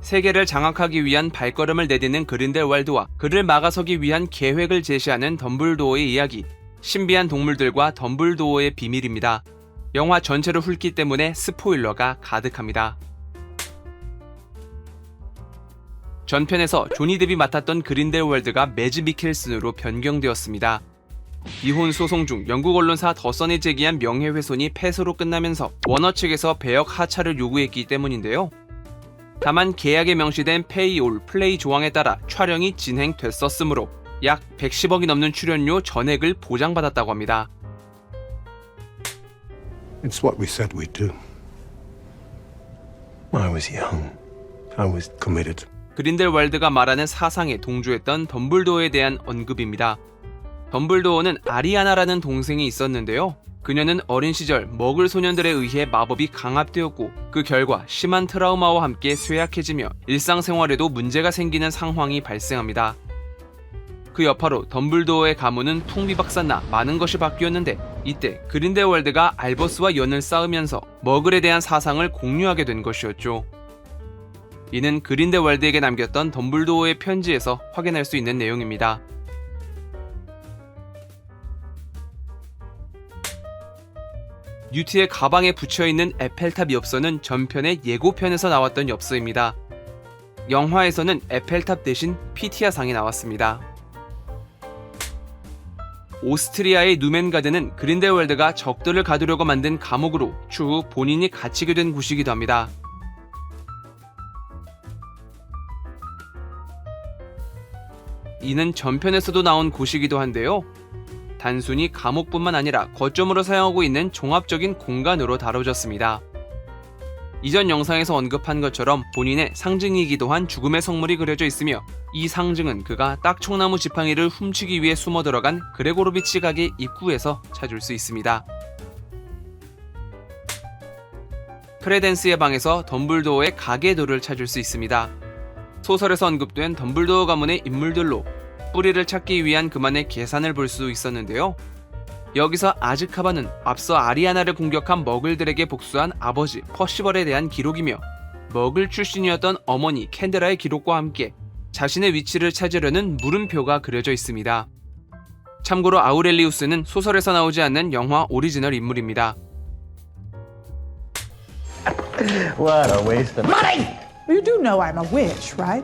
세계를 장악하기 위한 발걸음을 내딛는 그린델왈드와 그를 막아서기 위한 계획을 제시하는 덤블도어의 이야기, 신비한 동물들과 덤블도어의 비밀입니다. 영화 전체를 훑기 때문에 스포일러가 가득합니다. 전편에서 조니 뎁이 맡았던 그린델왈드가 매즈 미켈슨으로 변경되었습니다. 이혼 소송 중 영국 언론사 더선이 제기한 명예훼손이 패소로 끝나면서 워너 측에서 배역 하차를 요구했기 때문인데요. 다만 계약에 명시된 페이 올 플레이 조항에 따라 촬영이 진행됐었으므로 약 110억이 넘는 출연료 전액을 보장받았다고 합니다. It's what we said we'd do. I was young. I was committed. 그린델왈드가 말하는 사상에 동조했던 덤블도어에 대한 언급입니다. 덤블도어는 아리아나라는 동생이 있었는데요. 그녀는 어린 시절 머글 소년들에 의해 마법이 강압되었고 그 결과 심한 트라우마와 함께 쇠약해지며 일상생활에도 문제가 생기는 상황이 발생합니다. 그 여파로 덤블도어의 가문은 풍비박산나 많은 것이 바뀌었는데 이때 그린델왈드가 알버스와 연을 쌓으면서 머글에 대한 사상을 공유하게 된 것이었죠. 이는 그린델왈드에게 남겼던 덤블도어의 편지에서 확인할 수 있는 내용입니다. 뉴티의 가방에 붙여있는 에펠탑 엽서는 전편의 예고편에서 나왔던 엽서입니다. 영화에서는 에펠탑 대신 피티아상이 나왔습니다. 오스트리아의 누멘가드는 그린델왈드가 적들을 가두려고 만든 감옥으로 추후 본인이 갇히게 된 곳이기도 합니다. 이는 전편에서도 나온 곳이기도 한데요. 단순히 감옥뿐만 아니라 거점으로 사용하고 있는 종합적인 공간으로 다뤄졌습니다. 이전 영상에서 언급한 것처럼 본인의 상징이기도 한 죽음의 성물이 그려져 있으며 이 상징은 그가 딱총나무 지팡이를 훔치기 위해 숨어 들어간 그레고로비치 가게 입구에서 찾을 수 있습니다. 크레덴스의 방에서 덤블도어의 가게도를 찾을 수 있습니다. 소설에서 언급된 덤블도어 가문의 인물들로 뿌리를 찾기 위한 그만의 계산을 볼 수 있었는데요. 여기서 아즈카반은 앞서 아리아나를 공격한 머글들에게 복수한 아버지 퍼시벌에 대한 기록이며 머글 출신이었던 어머니 캔드라의 기록과 함께 자신의 위치를 찾으려는 물음표가 그려져 있습니다. 참고로 아우렐리우스는 소설에서 나오지 않는 영화 오리지널 인물입니다. What a waste of money! You do know I'm a witch, right?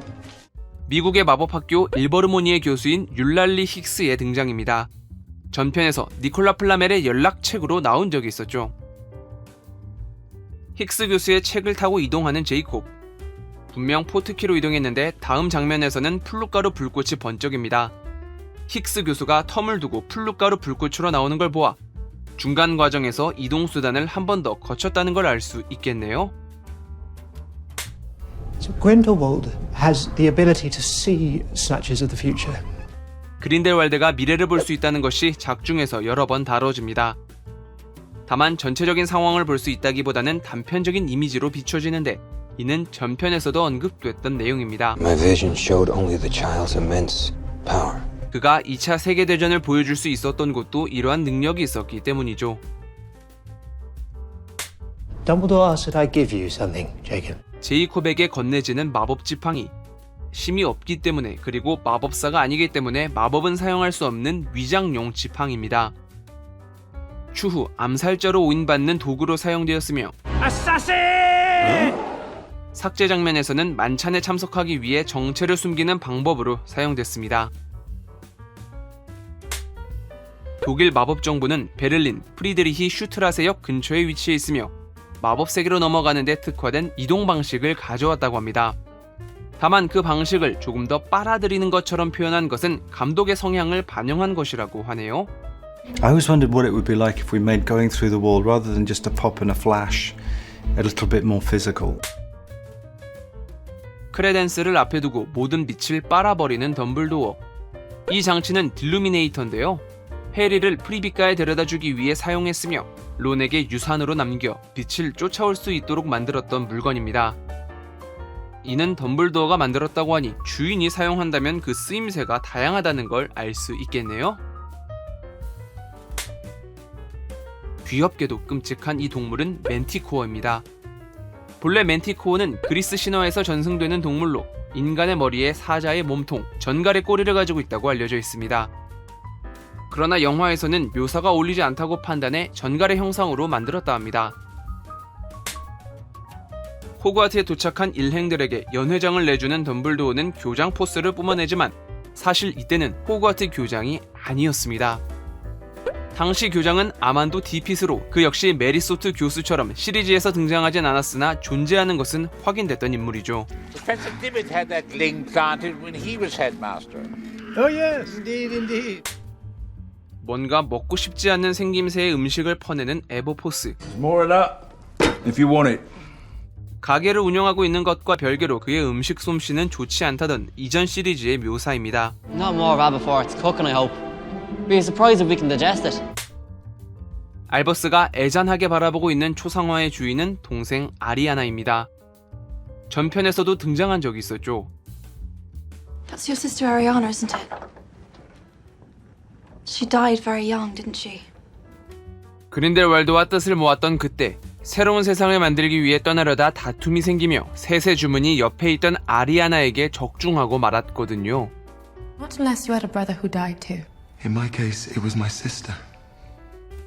미국의 마법학교 일버르모니의 교수인 율랄리 힉스의 등장입니다. 전편에서 니콜라 플라멜의 연락책으로 나온 적이 있었죠. 힉스 교수의 책을 타고 이동하는 제이콥. 분명 포트키로 이동했는데 다음 장면에서는 플룻가루 불꽃이 번쩍입니다. 힉스 교수가 텀을 두고 플룻가루 불꽃으로 나오는 걸 보아 중간 과정에서 이동수단을 한 번 더 거쳤다는 걸 알 수 있겠네요. So Grindelwald has the ability to see snatches of the future. 그린델왈드가 미래를 볼 수 있다는 것이 작중에서 여러 번 다뤄집니다. 다만 전체적인 상황을 볼 수 있다기보다는 단편적인 이미지로 비춰지는데 이는 전편에서도 언급됐던 내용입니다. My vision showed only the child's immense power. 그가 2차 세계대전을 보여줄 수 있었던 곳도 이러한 능력이 있었기 때문이죠. Dumbledore asked that I give you something, Jacob. 제이콥에게 건네지는 마법 지팡이. 힘이 없기 때문에 그리고 마법사가 아니기 때문에 마법은 사용할 수 없는 위장용 지팡이입니다. 추후 암살자로 오인받는 도구로 사용되었으며 삭제 장면에서는 만찬에 참석하기 위해 정체를 숨기는 방법으로 사용됐습니다. 독일 마법정부는 베를린 프리드리히 슈트라세역 근처에 위치해 있으며 마법 세계로 넘어가는 데 특화된 이동 방식을 가져왔다고 합니다. 다만 그 방식을 조금 더 빨아들이는 것처럼 표현한 것은 감독의 성향을 반영한 것이라고 하네요. I always wondered what it would be like if we made going through the wall rather than just a pop and a flash, a little bit more physical. 크레덴스를 앞에 두고 모든 빛을 빨아버리는 덤블도어. 이 장치는 딜루미네이터인데요. 해리를 프리비가에 데려다주기 위해 사용했으며 론에게 유산으로 남겨 빛을 쫓아올 수 있도록 만들었던 물건입니다. 이는 덤블도어가 만들었다고 하니 주인이 사용한다면 그 쓰임새가 다양하다는 걸 알 수 있겠네요. 귀엽게도 끔찍한 이 동물은 맨티코어입니다. 본래 멘티코어는 그리스 신화에서 전승되는 동물로 인간의 머리에 사자의 몸통, 전갈의 꼬리를 가지고 있다고 알려져 있습니다. 그러나 영화에서는 묘사가 어울리지 않다고 판단해 전갈의 형상으로 만들었다 합니다. 호그와트에 도착한 일행들에게 연회장을 내주는 덤블도어는 교장 포스를 뿜어내지만 사실 이때는 호그와트 교장이 아니었습니다. 당시 교장은 아만도 디핏으로 그 역시 메리소트 교수처럼 시리즈에서 등장하진 않았으나 존재하는 것은 확인됐던 인물이죠. Professor Tibbett had that ling planted when he was headmaster. Oh, yes, indeed, indeed. 뭔가 먹고 싶지 않는 생김새의 음식을 퍼내는 에버포스. More it up if you want it. 가게를 운영하고 있는 것과 별개로 그의 음식 솜씨는 좋지 않다던 이전 시리즈의 묘사입니다. Not more rabbit before it's cooking, I hope. Be surprised if we can digest it. 알버스가 애잔하게 바라보고 있는 초상화의 주인은 동생 아리아나입니다. 전편에서도 등장한 적이 있었죠. That's your sister Ariana, isn't it? She died very young, didn't she? 그린델왈드와 뜻을 모았던 그때 새로운 세상을 만들기 위해 떠나려다 다툼이 생기며 셋의 주문이 옆에 있던 아리아나에게 적중하고 말았거든요. Not unless you had a brother who died too. In my case, it was my sister.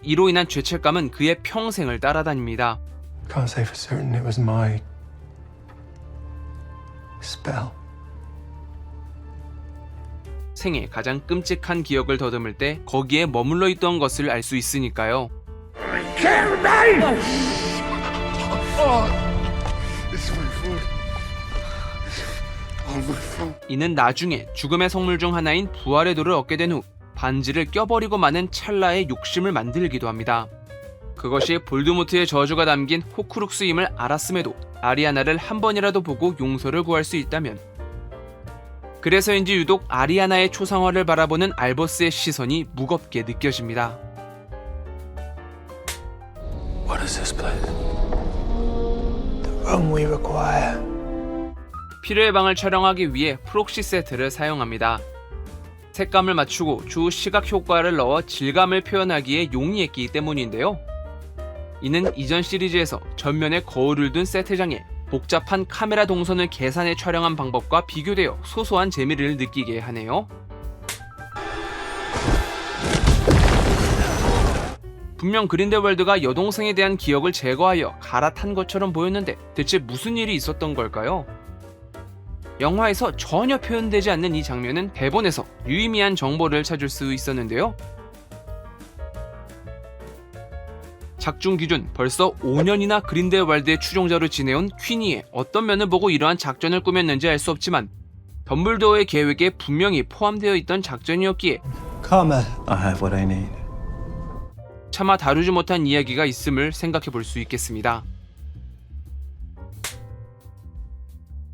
이로 인한 죄책감은 그의 평생을 따라다닙니다. Can't say for certain it was my spell. 생애 가장 끔찍한 기억을 더듬을 때 거기에 머물러 있던 것을 알 수 있으니까요. 이는 나중에 죽음의 성물 중 하나인 부활의 돌을 얻게 된 후 반지를 껴버리고 마는 찰나의 욕심을 만들기도 합니다. 그것이 볼드모트의 저주가 담긴 호크룩스임을 알았음에도 아리아나를 한 번이라도 보고 용서를 구할 수 있다면, 그래서인지 유독 아리아나의 초상화를 바라보는 알버스의 시선이 무겁게 느껴집니다. What is this place? The room we require. 필요의 방을 촬영하기 위해 프록시 세트를 사용합니다. 색감을 맞추고 주 시각 효과를 넣어 질감을 표현하기에 용이했기 때문인데요. 이는 이전 시리즈에서 전면에 거울을 둔 세트장에 복잡한 카메라 동선을 계산해 촬영한 방법과 비교되어 소소한 재미를 느끼게 하네요. 분명 그린델왈드가 여동생에 대한 기억을 제거하여 갈아탄 것처럼 보였는데 대체 무슨 일이 있었던 걸까요? 영화에서 전혀 표현되지 않는 이 장면은 대본에서 유의미한 정보를 찾을 수 있었는데요. 작중 기준 벌써 5년이나 그린델왈드의 추종자로 지내온 퀸이의 어떤 면을 보고 이러한 작전을 꾸몄는지 알 수 없지만 덤블도어의 계획에 분명히 포함되어 있던 작전이었기에 Karma, I have what I need. 차마 다루지 못한 이야기가 있음을 생각해 볼 수 있겠습니다.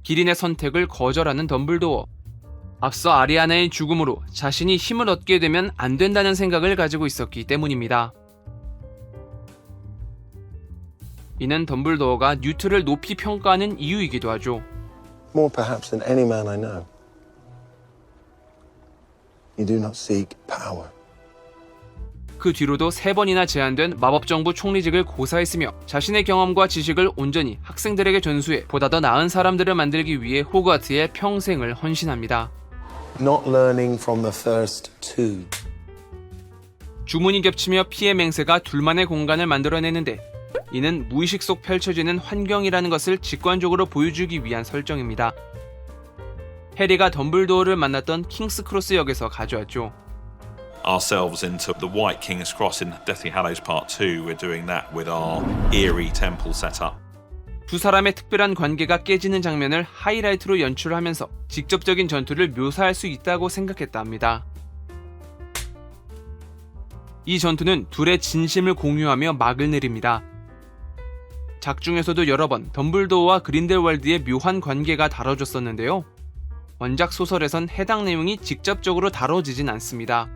기린의 선택을 거절하는 덤블도어. 앞서 아리아나의 죽음으로 자신이 힘을 얻게 되면 안 된다는 생각을 가지고 있었기 때문입니다. 이는 덤블도어가 뉴트를 높이 평가하는 이유이기도 하죠. More perhaps than any man I know. You do not seek power. 그 뒤로도 3번이나 제안된 마법정부 총리직을 고사했으며 자신의 경험과 지식을 온전히 학생들에게 전수해 보다 더 나은 사람들을 만들기 위해 호그와트에 평생을 헌신합니다. Not learning from the first two. 주문이 겹치며 피해 맹세가 둘만의 공간을 만들어내는데 이는 무의식 속 펼쳐지는 환경이라는 것을 직관적으로 보여주기 위한 설정입니다. 해리가 덤블도어를 만났던 킹스 크로스 역에서 가져왔죠. ourselves into the White King's Cross in Deathly Hallows Part 2. We're doing that with our eerie temple setup. 두 사람의 특별한 관계가 깨지는 장면을 하이라이트로 연출하면서 직접적인 전투를 묘사할 수 있다고 생각했다 합니다. 이 전투는 둘의 진심을 공유하며 막을 내립니다. 작중에서도 여러 번 덤블도어와 그린델왈드의 묘한 관계가 다뤄졌었는데요. 원작 소설에선 해당 내용이 직접적으로 다뤄지진 않습니다.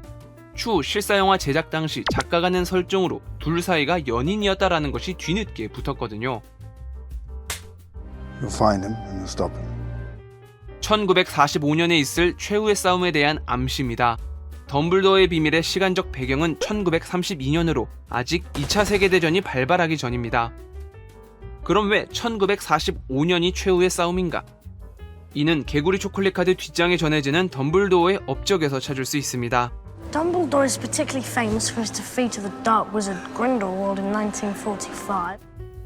추후 실사영화 제작 당시 작가가 낸 설정으로 둘 사이가 연인이었다라는 것이 뒤늦게 붙었거든요. You'll find him and you'll stop him. 1945년에 있을 최후의 싸움에 대한 암시입니다. 덤블도어의 비밀의 시간적 배경은 1932년으로 아직 2차 세계대전이 발발하기 전입니다. 그럼 왜 1945년이 최후의 싸움인가? 이는 개구리 초콜릿 카드 뒷장에 전해지는 덤블도어의 업적에서 찾을 수 있습니다. Dumbledore is particularly famous for his defeat of the Dark Wizard Grindelwald in 1945.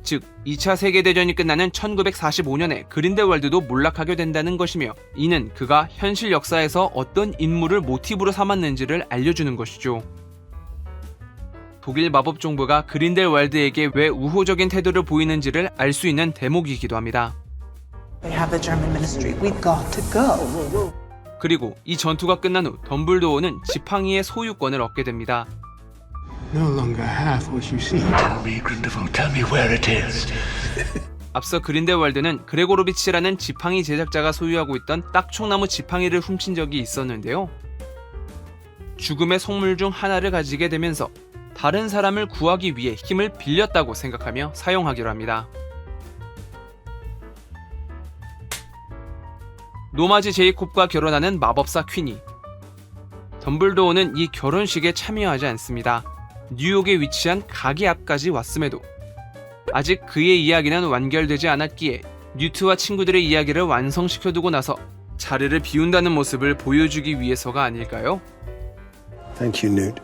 즉 2차 세계대전이 끝나는 1945년에 그린델왈드도 몰락하게 된다는 것이며, 이는 그가 현실 역사에서 어떤 인물을 모티브로 삼았는지를 알려주는 것이죠. 독일 마법종부가 그린델왈드에게 왜 우호적인 태도를 보이는지를 알 수 있는 대목이기도 합니다. We have the German ministry. We've got to go. 그리고 이 전투가 끝난 후 덤블도어는 지팡이의 소유권을 얻게 됩니다. No longer have what you see. Tell me, Grindelwald, tell me where it is. 앞서 그린델왈드는 그레고로비치라는 지팡이 제작자가 소유하고 있던 딱총나무 지팡이를 훔친 적이 있었는데요. 죽음의 속물 중 하나를 가지게 되면서 다른 사람을 구하기 위해 힘을 빌렸다고 생각하며 사용하기로 합니다. 노마즈 제이콥과 결혼하는 마법사 퀸이. 덤블도어는 이 결혼식에 참여하지 않습니다. 뉴욕에 위치한 가게 앞까지 왔음에도 아직 그의 이야기는 완결되지 않았기에 뉴트와 친구들의 이야기를 완성시켜두고 나서 자리를 비운다는 모습을 보여주기 위해서가 아닐까요? Thank you, Newt.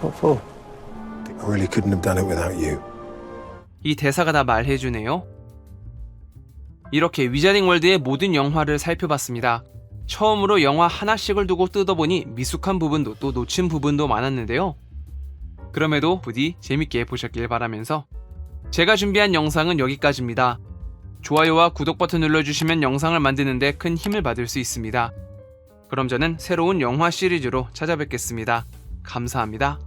What for? I really couldn't have done it without you. 이 대사가 다 말해주네요. 이렇게 위자딩 월드의 모든 영화를 살펴봤습니다. 처음으로 영화 하나씩을 두고 뜯어보니 미숙한 부분도 또 놓친 부분도 많았는데요. 그럼에도 부디 재밌게 보셨길 바라면서 제가 준비한 영상은 여기까지입니다. 좋아요와 구독 버튼 눌러주시면 영상을 만드는데 큰 힘을 받을 수 있습니다. 그럼 저는 새로운 영화 시리즈로 찾아뵙겠습니다. 감사합니다.